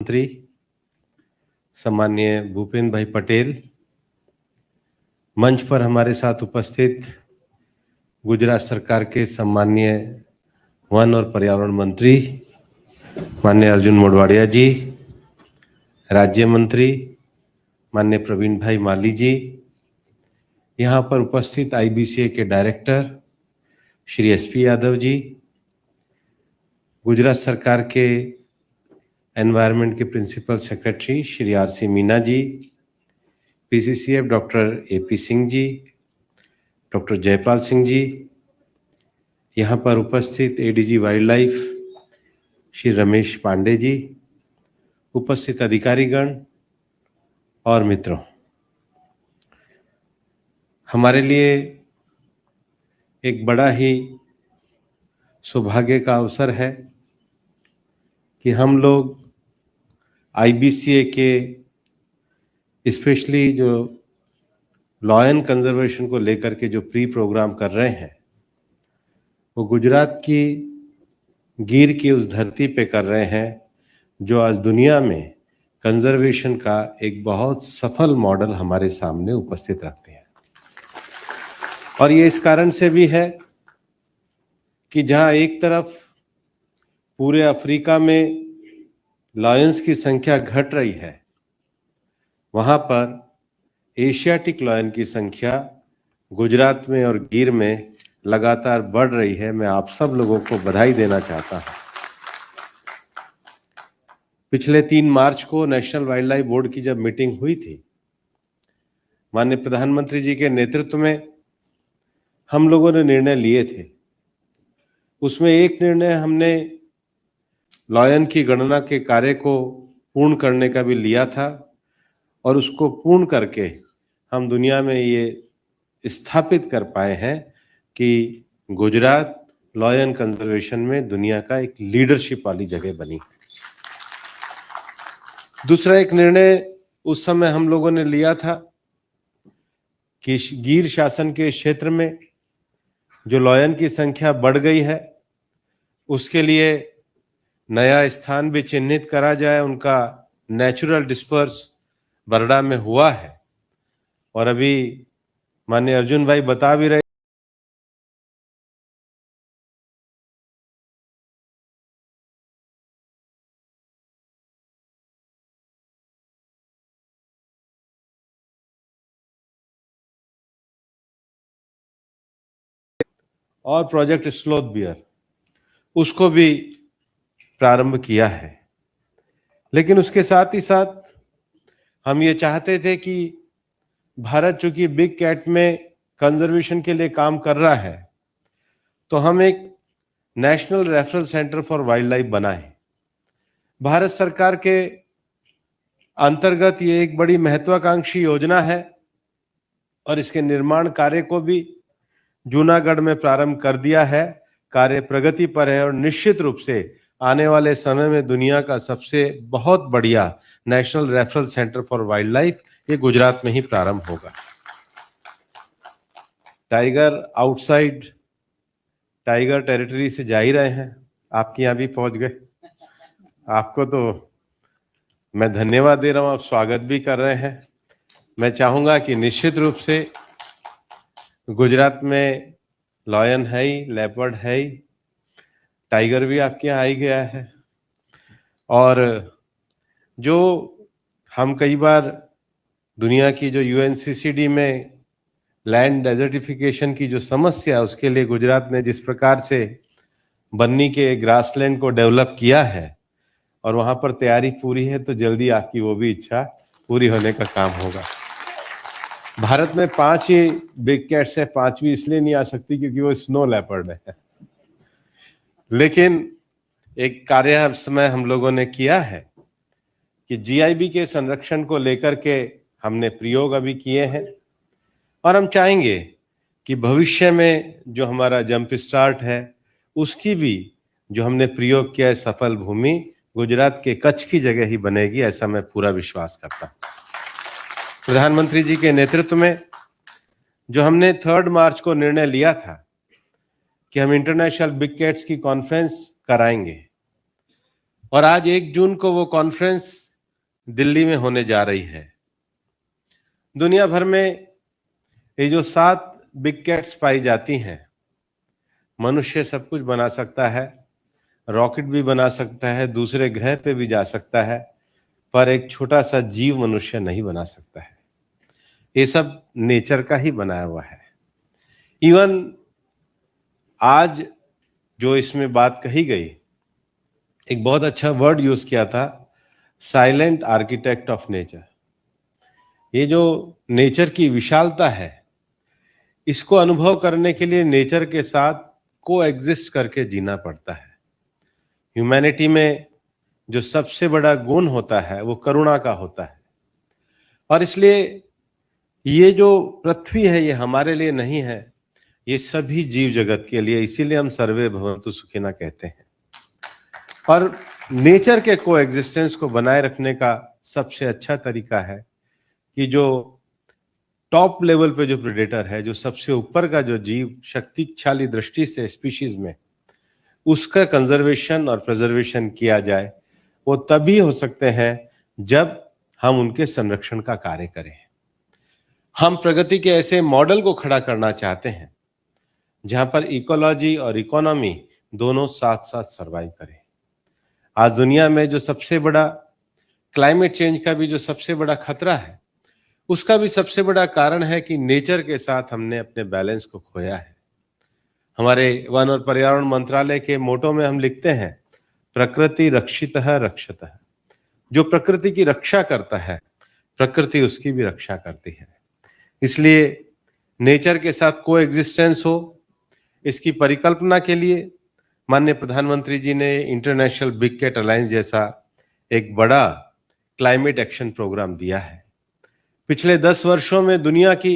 मंत्री सम्माननीय भूपेंद्र भाई पटेल, मंच पर हमारे साथ उपस्थित गुजरात सरकार के सम्माननीय वन और पर्यावरण मंत्री माननीय अर्जुन मोढवाडिया जी, राज्य मंत्री माननीय प्रवीण भाई माली जी, यहाँ पर उपस्थित आईबीसीए के डायरेक्टर श्री एसपी यादव जी, गुजरात सरकार के एनवायरनमेंट के principal secretary Shri RC Meena ji, PCCF doctor AP Singh ji, doctor Jaipal Singh ji, यहाँ पर उपस्थित ADG wildlife Shri Ramesh Pande ji, उपस्थित अधिकारीगण और मित्रों, हमारे लिए एक बड़ा ही सौभाग्य का अवसर है कि हम लोग आईबीसीए के स्पेशली जो लॉ एंड कंजर्वेशन को लेकर के जो प्री प्रोग्राम कर रहे हैं वो गुजरात की गिर की उस धरती पे कर रहे हैं जो आज दुनिया में कंजर्वेशन का एक बहुत सफल मॉडल हमारे सामने उपस्थित रखते हैं। और ये इस कारण से भी है कि जहां एक तरफ पूरे अफ्रीका में लायंस की संख्या घट रही है, वहां पर एशियाटिक लायन की संख्या गुजरात में और गिर में लगातार बढ़ रही है। मैं आप सब लोगों को बधाई देना चाहता हूं। पिछले 3 मार्च को नेशनल वाइल्ड लाइफ बोर्ड की जब मीटिंग हुई थी, माननीय प्रधानमंत्री जी के नेतृत्व में हम लोगों ने निर्णय लिए थे। उसमें एक निर्णय हमने लायन की गणना के कार्य को पूर्ण करने का भी लिया था और उसको पूर्ण करके हम दुनिया में ये स्थापित कर पाए हैं कि गुजरात लायन कंजर्वेशन में दुनिया का एक लीडरशिप वाली जगह बनी। दूसरा एक निर्णय उस समय हम लोगों ने लिया था कि गिर शासन के क्षेत्र में जो लायन की संख्या बढ़ गई है उसके लिए नया स्थान भी चिन्हित करा जाए। उनका नेचुरल डिस्पर्स बरड़ा में हुआ है और अभी माननीय अर्जुन भाई बता भी रहे और प्रोजेक्ट स्लोथ बियर उसको भी प्रारंभ किया है। लेकिन उसके साथ ही साथ हम ये चाहते थे कि भारत चूंकि बिग कैट में कंजर्वेशन के लिए काम कर रहा है तो हम एक national referral centre for wild life बनाए। भारत सरकार के अंतर्गत ये एक बड़ी महत्वाकांक्षी योजना है और इसके निर्माण कार्य को भी जूनागढ़ में प्रारंभ कर दिया है। कार्य प्रगति पर है और निश्चित रूप से आने वाले समय में दुनिया का सबसे बहुत बढ़िया national referral centre for wild life ये गुजरात में ही प्रारंभ होगा। टाइगर आउटसाइड टाइगर टेरिटरी से जा ही रहे हैं, आपके यहाँ भी पहुंच गए। आपको तो मैं धन्यवाद दे रहा हूं, आप स्वागत भी कर रहे हैं। मैं चाहूंगा कि निश्चित रूप से गुजरात में लायन है ही, लेपर्ड है ही, टाइगर भी आपके यहाँ आ ही गया है। और जो हम कई बार दुनिया की जो यूएनसीसीडी में लैंड डेजर्टिफिकेशन की जो समस्या उसके लिए गुजरात ने जिस प्रकार से बन्नी के ग्रासलैंड को डेवलप किया है और वहां पर तैयारी पूरी है, तो जल्दी आपकी वो भी इच्छा पूरी होने का काम होगा। भारत में 5 ही बिग कैट्स है, 5वीं इसलिए नहीं आ सकती क्योंकि वो स्नो लेपर्ड है। लेकिन एक कार्य समय हम लोगों ने किया है कि जीआईबी के संरक्षण को लेकर के हमने प्रयोग अभी किए हैं और हम चाहेंगे कि भविष्य में जो हमारा जंप स्टार्ट है उसकी भी जो हमने प्रयोग किया है सफल भूमि गुजरात के कच्छ की जगह ही बनेगी, ऐसा मैं पूरा विश्वास करता हूं। प्रधानमंत्री जी के नेतृत्व में जो हमने 3 मार्च को निर्णय लिया था कि हम इंटरनेशनल बिग कैट्स की कॉन्फ्रेंस कराएंगे, और आज 1 जून को वो कॉन्फ्रेंस दिल्ली में होने जा रही है। दुनिया भर में ये जो 7 बिग कैट्स पाई जाती हैं, मनुष्य सब कुछ बना सकता है, रॉकेट भी बना सकता है, दूसरे ग्रह पे भी जा सकता है, पर एक छोटा सा जीव मनुष्य नहीं बना सकता है। ये सब नेचर का ही बनाया हुआ है। इवन आज जो इसमें बात कही गई, एक बहुत अच्छा वर्ड यूज किया था, साइलेंट आर्किटेक्ट ऑफ नेचर। ये जो नेचर की विशालता है, इसको अनुभव करने के लिए नेचर के साथ को एग्जिस्ट करके जीना पड़ता है। ह्यूमैनिटी में जो सबसे बड़ा गुण होता है वो करुणा का होता है, और इसलिए ये जो पृथ्वी है ये हमारे लिए नहीं है, ये सभी जीव जगत के लिए, इसीलिए हम सर्वे भवन्तु सुखिनः कहते हैं। और नेचर के को एग्जिस्टेंस को बनाए रखने का सबसे अच्छा तरीका है कि जो टॉप लेवल पे जो प्रेडेटर है, जो सबसे ऊपर का जो जीव शक्तिशाली दृष्टि से स्पीशीज में, उसका कंजर्वेशन और प्रिजर्वेशन किया जाए। वो तभी हो सकते हैं जब हम उनके संरक्षण का कार्य करें। हम प्रगति के ऐसे मॉडल को खड़ा करना चाहते हैं जहां पर इकोलॉजी और इकोनॉमी दोनों साथ साथ सर्वाइव करें। आज दुनिया में जो सबसे बड़ा क्लाइमेट चेंज का भी जो सबसे बड़ा खतरा है, उसका भी सबसे बड़ा कारण है कि नेचर के साथ हमने अपने बैलेंस को खोया है। हमारे वन और पर्यावरण मंत्रालय के मोटो में हम लिखते हैं, प्रकृति रक्षितः रक्षतः। जो प्रकृति की रक्षा करता है, प्रकृति उसकी भी रक्षा करती है। इसलिए नेचर के साथ को एग्जिस्टेंस हो, इसकी परिकल्पना के लिए माननीय प्रधानमंत्री जी ने इंटरनेशनल बिग कैट अलायंस जैसा एक बड़ा क्लाइमेट एक्शन प्रोग्राम दिया है। पिछले 10 वर्षों में दुनिया की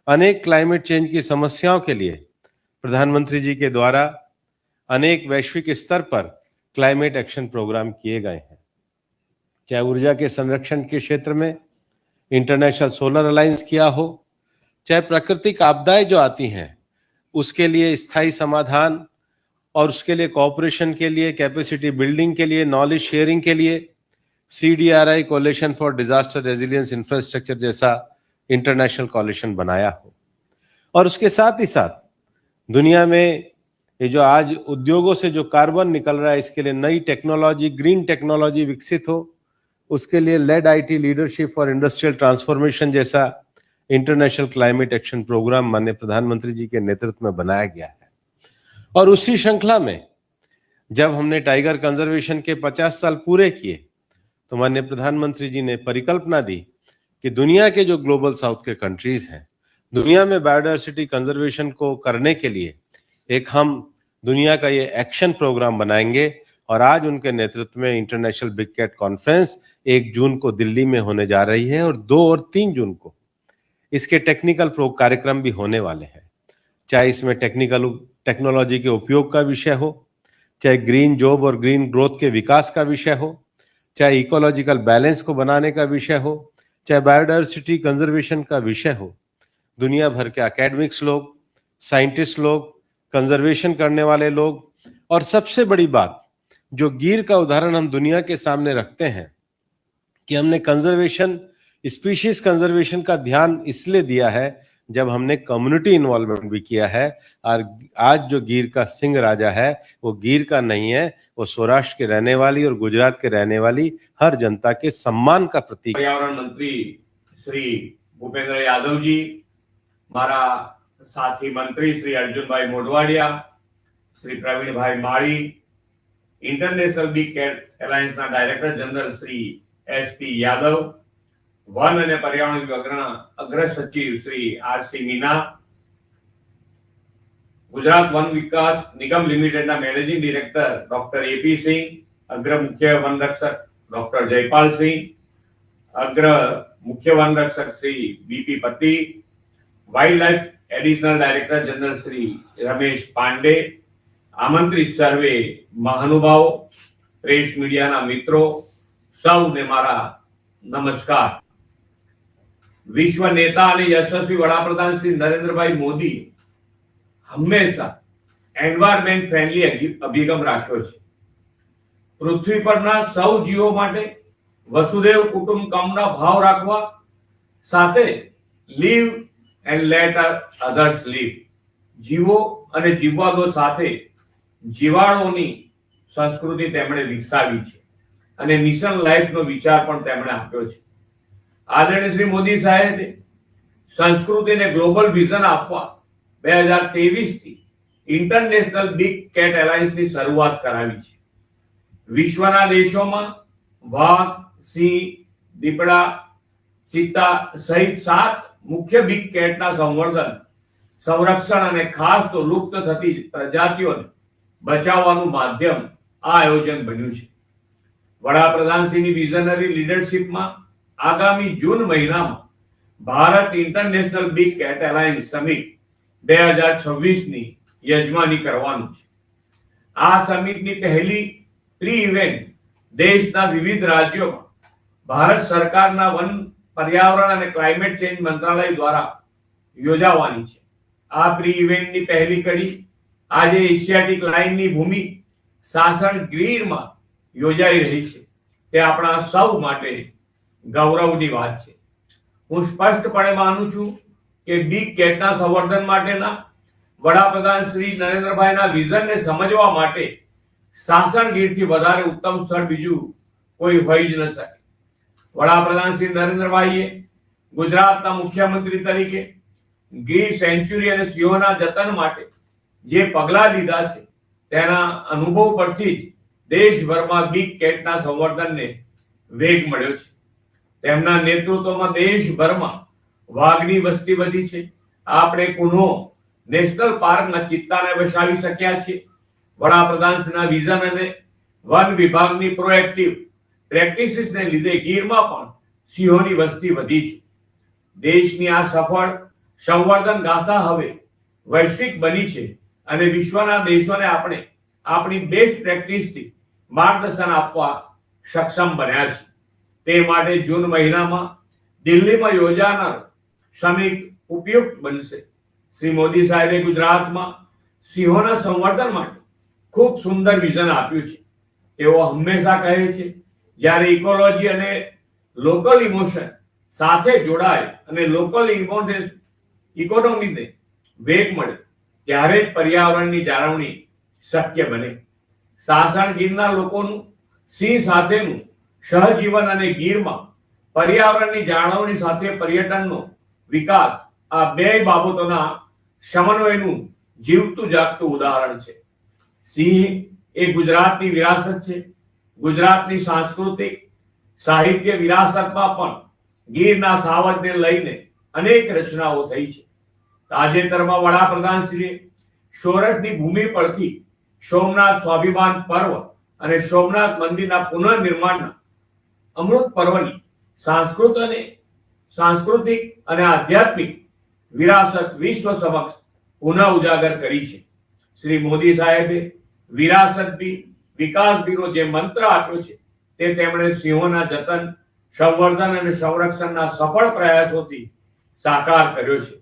अनेक क्लाइमेट चेंज की समस्याओं के लिए प्रधानमंत्री जी के द्वारा अनेक वैश्विक स्तर पर क्लाइमेट एक्शन प्रोग्राम किए गए हैं। चाहे ऊर्जा के संरक्षण के क्षेत्र में इंटरनेशनल सोलर अलायंस किया हो, चाहे प्राकृतिक आपदाएं जो आती हैं उसके लिए स्थायी समाधान और उसके लिए कोऑपरेशन के लिए, कैपेसिटी बिल्डिंग के लिए, नॉलेज शेयरिंग के लिए CDRI coalition for disaster resilience infrastructure जैसा इंटरनेशनल कोलिशन बनाया हो। और उसके साथ ही साथ दुनिया में ये जो आज उद्योगों से जो कार्बन निकल रहा है, इसके लिए नई टेक्नोलॉजी, ग्रीन टेक्नोलॉजी विकसित हो, उसके लिए lead IT leadership for industrial transformation जैसा इंटरनेशनल क्लाइमेट एक्शन प्रोग्राम माननीय प्रधानमंत्री जी के नेतृत्व में बनाया गया है। और उसी श्रृंखला में जब हमने टाइगर कंजर्वेशन के 50 साल पूरे किए, तो माननीय प्रधानमंत्री जी ने परिकल्पना दी कि दुनिया के जो ग्लोबल साउथ के कंट्रीज हैं, दुनिया में बायोडायवर्सिटी कंजर्वेशन को करने के लिए एक हम दुनिया का ये एक्शन प्रोग्राम बनाएंगे। और आज उनके नेतृत्व में इंटरनेशनल बिग कैट कॉन्फ्रेंस 1 जून को दिल्ली में होने जा रही है, और 2 और 3 जून को इसके टेक्निकल कार्यक्रम भी होने वाले हैं। चाहे इसमें टेक्नोलॉजी के उपयोग का विषय हो, चाहे ग्रीन जॉब और ग्रीन ग्रोथ के विकास का विषय हो, चाहे इकोलॉजिकल बैलेंस को बनाने का विषय हो, चाहे बायोडायवर्सिटी कंजर्वेशन का विषय हो, दुनिया भर के एकेडमिक्स लोग, साइंटिस्ट लोग, कंजर्वेशन करने वाले लोग, और सबसे बड़ी बात जो गिर का उदाहरण हम दुनिया के सामने रखते हैं कि हमने कंजर्वेशन, स्पीशीज कंजर्वेशन का ध्यान इसलिए दिया है जब हमने कम्युनिटी इन्वॉल्वमेंट भी किया है। और आज जो गिर का सिंह राजा है वो गिर का नहीं है, वो सौराष्ट्र के रहने वाली और गुजरात के रहने वाली हर जनता के सम्मान का प्रतीक। पर्यावरण मंत्री श्री भूपेंद्र यादव जी, मारा साथी मंत्री श्री अर्जुन भाई मोढवाडिया, श्री प्रवीण भाई माળી, इंटरनेशनल बिग कैट एलायंस ना director general Shri SP Yadav, one અને पर्यावरण विभागના अग्र सचिव श्री RC मीना, गुजरात वन विकास निगम लिमिटेड ना managing director doctor AP Singh, अग्र मुख्य वन रक्षक डॉक्टर जयपाल सिंह, अग्र मुख्य वन रक्षक Shri BP Pati, wild life additional director general Shri Ramesh Pandey, आमंत्रित सर्वे महानुभाव, प्रेस मीडिया ना मित्रों, सौने मारा नमस्कार। विश्व नेता અને યશસ્વી વડાપ્રધાન શ્રી નરેન્દ્રભાઈ મોદી હંમેશા એન્વાયરમેન્ટ ફ્રેન્ડલી અભિગમ રાખ્યો છે। પૃથ્વી પરના સૌ જીવો માટે વસુદેવ કુટુંબકમના ભાવ રાખવા સાથે live and let others live, જીવો અને જીવવા દો સાથે જીવાણોની સંસ્કૃતિ તેમણે વિકસાવી છે અને મિશન લાઈફનો વિચાર પણ તેમણે આપ્યો છે. આદરણીય શ્રી મોદી સાહેબે સંસ્કૃતિને ગ્લોબલ વિઝન આપવા 2023 થી ઇન્ટરનેશનલ બિગ કેટ એલાયન્સની શરૂઆત કરાવી છે. વિશ્વના દેશોમાં વાઘ, સિંહ, દીપડા, ચિત્તા સહિત 7 મુખ્ય બિગ કેટના સંવર્ધન, સંરક્ષણ અને ખાસ તો લુપ્ત થતી પ્રજાતિઓને બચાવવાનું માધ્યમ આ આયોજન બન્યું છે. વડાપ્રધાનશ્રીની વિઝનરી લીડરશિપમાં આગામી જૂન મહિનામાં Bharat international big cat alliance summit 2026 ની યજમાની કરવાનું છે. આ સમિટની પહેલી પ્રી ઇવેન્ટ દેશના વિવિધ રાજ્યોમાં ભારત સરકારના વન, પર્યાવરણ અને ક્લાઇમેટ ચેન્જ મંત્રાલય દ્વારા યોજાવાની છે. આ પ્રી ઇવેન્ટની પહેલી કડી આજે એશિયાટિક લાઇનની ભૂમિ સાસણ ગીરમાં યોજાઈ રહી છે. તે આપણા સૌ માટે ગૌરવની વાત છે. હું સ્પષ્ટપણે માનું છું કે બિગ કેટના સંવર્ધન માટેના વડાપ્રધાન શ્રી નરેન્દ્રભાઈના વિઝનને સમજવા માટે સાસણ ગીરથી વધારે ઉત્તમ સ્થળ બીજું કોઈ હોઈ જ ન શકે. વડાપ્રધાન શ્રી નરેન્દ્રભાઈએ ગુજરાતના મુખ્યમંત્રી તરીકે ગીર સેન્ચ્યુરી અને સિંહોના જતન માટે જે પગલાં લીધા છે તેના અનુભવ પરથી જ દેશભરમાં બિગ કેટના સંવર્ધનને વેગ મળ્યો છે. તેમના નેતૃત્વમાં દેશભરમાં વાઘની વસ્તી વધી છે. આપણે કુનો નેશનલ પાર્કના ચિત્તાને વસાવી શક્યા છીએ. વડાપ્રધાનશ્રીના વિઝન અને વન વિભાગની પ્રોએક્ટિવ પ્રેક્ટિસિસને લીધે ગીરમાં પણ સિંહોની વસ્તી વધી છે. દેશની આ સફળ સંવર્ધન ગાથા હવે વૈશ્વિક બની છે અને વિશ્વના દેશોને આપણે આપણી બેસ્ટ પ્રેક્ટિસથી માર્ગદર્શન આપવા સક્ષમ બન્યા છે. તે માટે જૂન મહિનામાં દિલ્હીમાં યોજાનાર સમિટ ઉપયુક્ત બનશે. શ્રી મોદી સાહેબે ગુજરાતમાં સિંહોના સંવર્ધન માટે ખૂબ સુંદર વિઝન આપ્યું છે. તેઓ હંમેશા કહે છે જ્યારે ઇકોલોજી અને લોકલ ઇમોશન સાથે જોડાય અને લોકલ ઇકોનોમીને વેગ મળે ત્યારે જ પર્યાવરણની જાળવણી શક્ય બને. સાસણ ગીરના લોકોનું સિંહ સાથેનું સહજીવન અને ગીરમાં પર્યાવરણની જાળવણી સાથે પર્યટનનો વિકાસ આ બે બાબતોના સમન્વયનું જીવતું જાગતું ઉદાહરણ છે. સિંહ એ ગુજરાતની વિરાસત છે. ગુજરાતની સાંસ્કૃતિક સાહિત્ય વિરાસતમાં પણ ગીરના સાવજને લઈને અનેક રચનાઓ થઈ છે. તાજેતરમાં વડાપ્રધાન શ્રી સોરઠની ભૂમિ પરથી સોમનાથ સ્વાભિમાન પર્વ અને સોમનાથ મંદિરના પુનઃનિર્માણના અમૃત પર્વની સાંસ્કૃતિક અને આધ્યાત્મિક વિરાસત વિશ્વ સમક્ષ પુનઃ ઉજાગર કરી છે. શ્રી મોદી સાહેબે વિરાસત બી વિકાસ બીનો જે મંત્ર આપ્યો છે તે તેમણે સિંહોના જતન, સંવર્ધન અને સંરક્ષણના સફળ પ્રયાસોથી સાકાર કર્યો છે.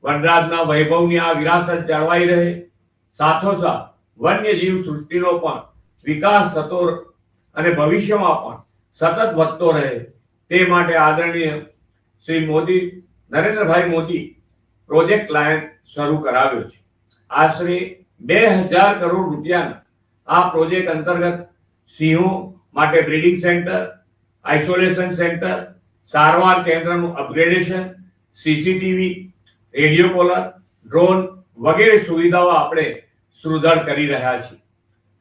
વનરાજના વૈભવની આ વિરાસત જળવાઈ રહે, સાથોસાથ વન્યજીવ સૃષ્ટિનો પણ વિકાસ થતો અને ભવિષ્યમાં પણ સતત વધતો રહે તે માટે આદરણીય શ્રી મોદી, નરેન્દ્રભાઈ મોદી પ્રોજેક્ટ લાયન શરૂ કરાવ્યો છે. આશરે 2000 કરોડ રૂપિયાના આ પ્રોજેક્ટ અંતર્ગત સિંહો માટે બ્રીડિંગ સેન્ટર, આઇસોલેશન સેન્ટર, સારવાર કેન્દ્રનું upgradation, CCTV, radio collar, drone વગેરે સુવિધાઓ આપણે સુદૃઢ કરી રહ્યા છીએ.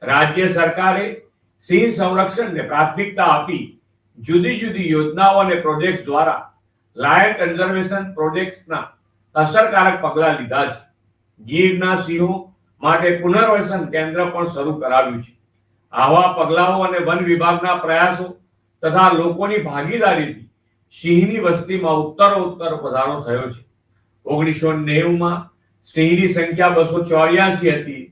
રાજ્ય સરકારે સિંહ સંરક્ષણને પ્રાથમિકતા આપી જુદી જુદી યોજનાઓ અને પ્રોજેક્ટ દ્વારા લાયન કન્ઝર્વેશન પ્રોજેક્ટ્સના અસરકારક પગલાં લીધા છે. ગીરના સિંહો માટે પુનર્વસન કેન્દ્ર પણ શરૂ કરાવ્યું છે. આવા પગલાઓ અને વન વિભાગના પ્રયાસો તથા લોકોની ભાગીદારીથી સિંહની વસ્તીમાં ઉત્તરોત્તર વધારો થયો છે. 1990માં સિંહની સંખ્યા 284 હતી,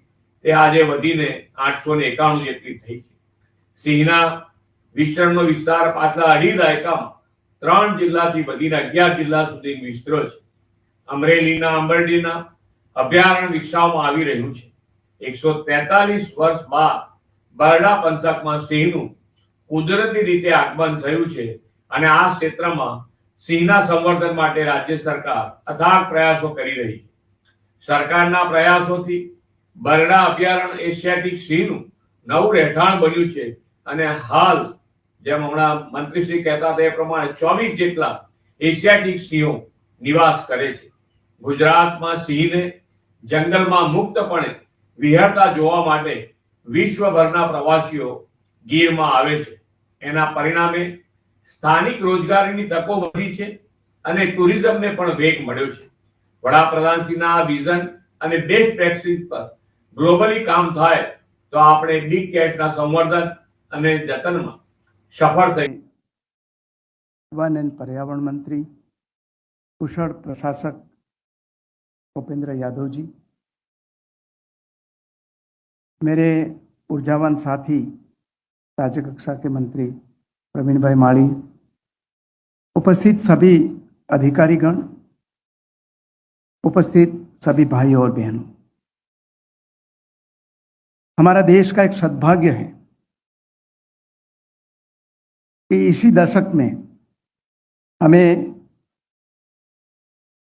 તે આજે વધીને 891 જેટલી થઈ છે. સિંહના વિચરણનો વિસ્તાર પાછલા અઢી દાયકામાં 3 જિલ્લાથી વધીને 11 જિલ્લા સુધી વિસ્તર્યો છે. અમરેલીના અંબરડીના અભયારણ્ય વિકસાવવામાં આવી રહ્યું છે. 143 વર્ષ બાદ બરડા પંથકમાં સિંહનું કુદરતી રીતે આગમન થયું છે અને આ ક્ષેત્રમાં સિંહના સંવર્ધન માટે રાજ્ય સરકાર અથાગ પ્રયાસો કરી રહી છે. સરકારના પ્રયાસોથી બરડા અભયારણ્ય એશિયાટિક સિંહનું નવું રહેઠાણ બન્યું છે અને હાલ જેમ હમણાં મંત્રીશ્રી કહેતા હતા એ પ્રમાણે 24 જેટલા એશિયાટિક સિંહો નિવાસ કરે છે. ગુજરાતમાં સિંહને જંગલમાં મુક્તપણે વિહરતા જોવા માટે વિશ્વભરના પ્રવાસીઓ ગીરમાં આવે છે. એના પરિણામે સ્થાનિક રોજગારીની તકો વધી છે અને ટુરિઝમને પણ વેગ મળ્યો છે. વડાપ્રધાનશ્રીના આ વિઝન અને બેસ્ટ પ્રેક્ટિસ પર ગ્લોબલી કામ થાય તો આપણે બિગ કેટના સંવર્ધન અને જતનમાં સફળ થઈ. वन एंड पर्यावरण मंत्री कुशल प्रशासक भूपेंद्र यादव जी, मेरे ऊर्जावान साथी राज्य कक्षा के मंत्री प्रवीण भाई माली, उपस्थित सभी अधिकारीगण, उपस्थित सभी भाई और बहनों, हमारा देश का एक सद्भाग्य है कि इसी दशक में हमें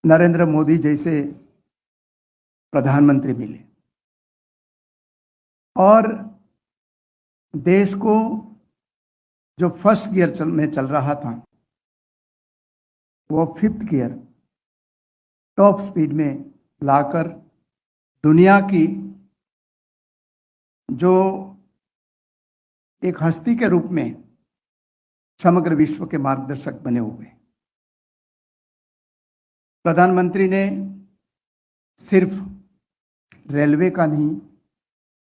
नरेंद्र मोदी जैसे प्रधानमंत्री मिले और देश को जो फर्स्ट गियर में चल रहा था वो 5th गियर टॉप स्पीड में लाकर दुनिया की जो एक हस्ती के रूप में समग्र विश्व के मार्गदर्शक बने हुए। प्रधानमंत्री ने सिर्फ रेलवे का नहीं,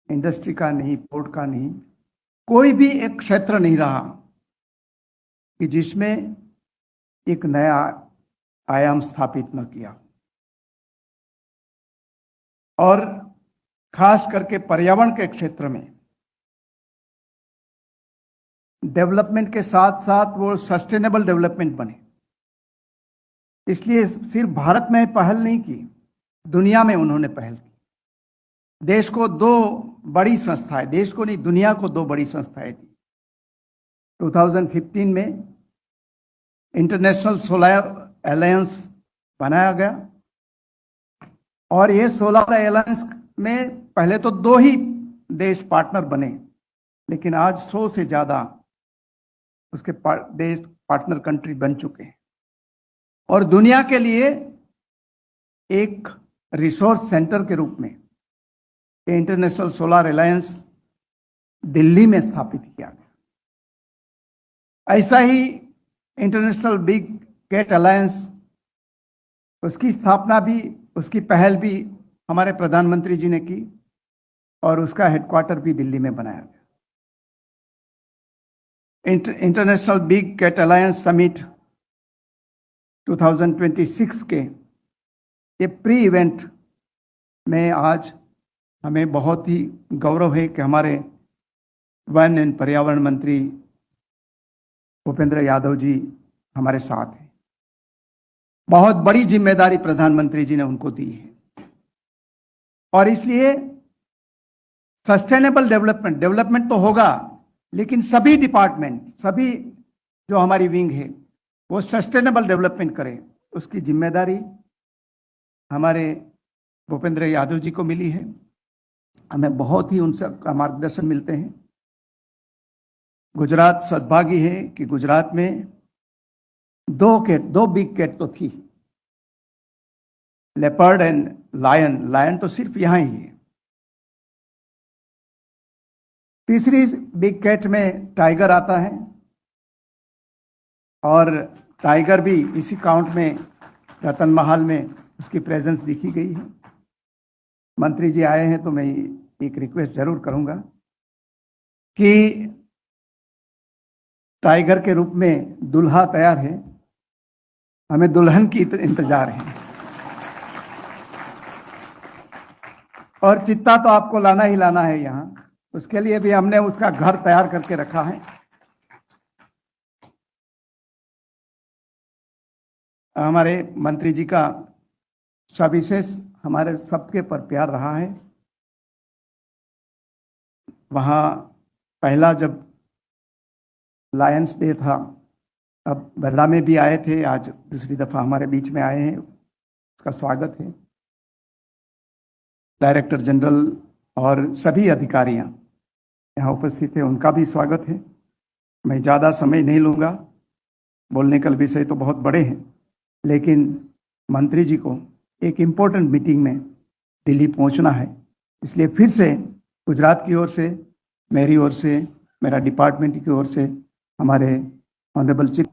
इंडस्ट्री का नहीं, पोर्ट का नहीं, कोई भी एक क्षेत्र नहीं रहा कि जिसमें एक नया आयाम स्थापित न किया। और खास करके पर्यावरण के क्षेत्र में डेवलपमेंट के साथ साथ वो सस्टेनेबल डेवलपमेंट बने, इसलिए सिर्फ भारत में पहल नहीं की, दुनिया में उन्होंने पहल की। देश को 2 बड़ी संस्थाएं, देश को नहीं दुनिया को 2 बड़ी संस्थाएं दी। 2015 में इंटरनेशनल सोलर अलायंस बनाया गया और ये सोलर अलायंस में पहले तो 2 ही देश पार्टनर बने, लेकिन आज 100 से ज़्यादा उसके देश पार्टनर कंट्री बन चुके हैं और दुनिया के लिए एक रिसोर्स सेंटर के रूप में इंटरनेशनल सोलर अलायंस दिल्ली में स्थापित किया गया। ऐसा ही इंटरनेशनल बिग कैट अलायंस, उसकी स्थापना भी, उसकी पहल भी हमारे प्रधानमंत्री जी ने की और उसका हेडक्वार्टर भी दिल्ली में बनाया गया। International big cat alliance summit 2026 के ये प्री इवेंट में आज हमें बहुत ही गौरव है कि हमारे वन एंड पर्यावरण मंत्री भूपेंद्र यादव जी हमारे साथ हैं। बहुत बड़ी जिम्मेदारी प्रधानमंत्री जी ने उनको दी है और इसलिए सस्टेनेबल डेवलपमेंट तो होगा, लेकिन सभी डिपार्टमेंट, सभी जो हमारी विंग है वो सस्टेनेबल डेवलपमेंट करें, उसकी जिम्मेदारी हमारे भूपेंद्र यादव जी को मिली है। हमें बहुत ही उनसे का मार्गदर्शन मिलते हैं। गुजरात सद्भागी है कि गुजरात में 2 बिग कैट तो थी, लेपर्ड एंड लायन तो सिर्फ यहाँ ही है। तीसरी बिग कैट में टाइगर आता है और टाइगर भी इसी काउंट में रतन महल में उसकी प्रेजेंस दिखी गई है। मंत्री जी आए हैं तो मैं एक रिक्वेस्ट जरूर करूंगा कि टाइगर के रूप में दुल्हा तैयार है, हमें दुल्हन की इंतजार है और चित्ता तो आपको लाना ही लाना है यहाँ, उसके लिए भी हमने उसका घर तैयार करके रखा है। हमारे मंत्री जी का सविशेष हमारे सबके पर प्यार रहा है। वहाँ पहला जब लायंस डे था, अब बरड़ा में भी आए थे, आज दूसरी दफा हमारे बीच में आए हैं, उसका स्वागत है। डायरेक्टर जनरल और सभी अधिकारियां यहाँ उपस्थित हैं, उनका भी स्वागत है। मैं ज़्यादा समय नहीं लूँगा, बोलने का विषय तो बहुत बड़े हैं, लेकिन मंत्री जी को एक इम्पोर्टेंट मीटिंग में दिल्ली पहुंचना है, इसलिए फिर से गुजरात की ओर से, मेरी ओर से, मेरा डिपार्टमेंट की ओर से, हमारे ऑनरेबल चीफ